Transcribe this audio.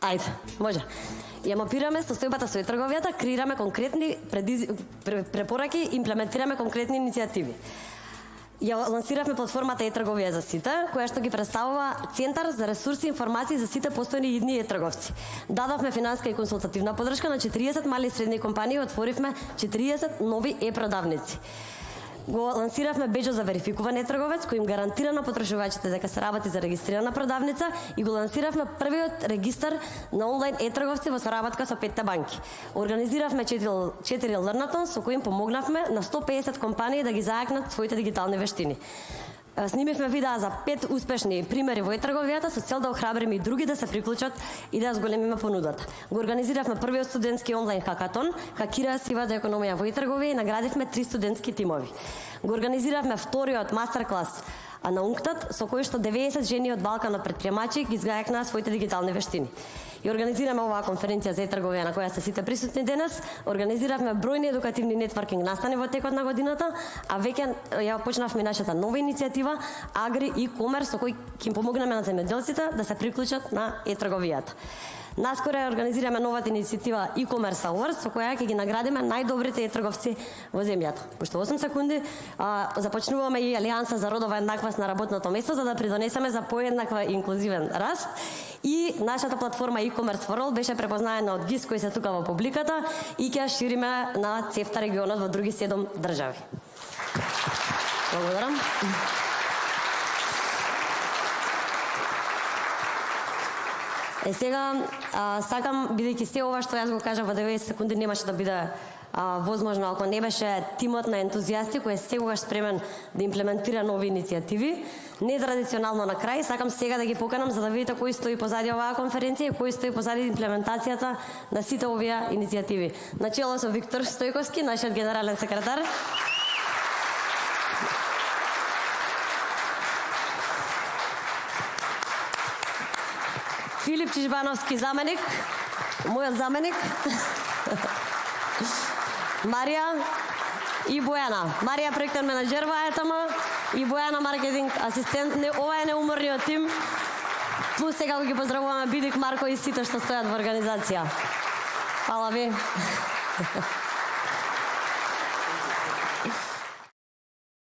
Ајде, може. Ја мапираме состојбата со трговијата, креираме конкретни препораки, имплементираме конкретни иницијативи. Ја лансиравме платформата e-трговија за сите, која што ги представува центар за ресурси и информации за сите постојни идни e-трговци. Дадовме финансиска и консултативна поддршка на 40 мали и средни компании, отворивме 40 нови e-продавници. Го лансиравме беџот за верификуван e-трговец, кој им гарантира на потрошувачите дека се работи за регистрирана продавница, и го лансиравме првиот регистар на онлайн e-трговци во соработка со 5 банки. Организиравме 4 лернатон со кои им помогнавме на 150 компании да ги зајакнат своите дигитални вештини. Снимивме видеа за 5 успешни примери во e-трговијата со цел да охрабриме и други да се приклучат и да зголемиме понудата. Го организиравме првиот студентски онлайн хакатон, хакира сивата економија во e-трговија, и наградивме 3 студентски тимови. Го организиравме вториот мастер-клас на УНКТАД, со кој што 90 жени од Балканот предприемачи ги зајакнаа своите дигитални вештини. И организираме оваа конференција за e-трговија на која сте сите присутни денес. Организиравме бројни едукативни нетворкинг настани во текот на годината, а веќе ја почнавме нашата нова иницијатива Агри и Комер, со кој ќе им помогнеме на земјоделците да се приклучат на e-трговијата. Наскоро организираме новата иницијатива e-commerce Awards, со која ќе ги наградиме најдобрите e-трговци во земјата. Пошто 8 секунди започнуваме и Алијанса за родова еднаквост на работното место, за да придонесеме за поеднаква и инклузивен раст. И нашата платформа e-commerce for all беше препознаена од ГИС, кој се тука во публиката, и ќе ја шириме на ЦЕФТА регионот во други 7 држави. Благодарам. Сега сакам, бидејќи се ова што јас го кажав во 90 секунди немаше да биде возможно ако не беше тимот на ентузијасти кој е секогаш спремен да имплементира нови иницијативи. Нетрадиционално на крај, сакам сега да ги поканам за да видите кој стои позади оваа конференција и кој стои позади имплементацијата на сите овие иницијативи. Начело со Виктор Стојковски, нашиот генерален секретар. Филип Чижбановски, заменик, мојот заменик, Марија и Бојана. Марија проектен менеджер во АЕТМ и Бојана маркетинг асистент. Ова е неуморниот тим. Плюс сега го ги поздравуваме Бидик, Марко и сите што стојат во организација. Фала ви.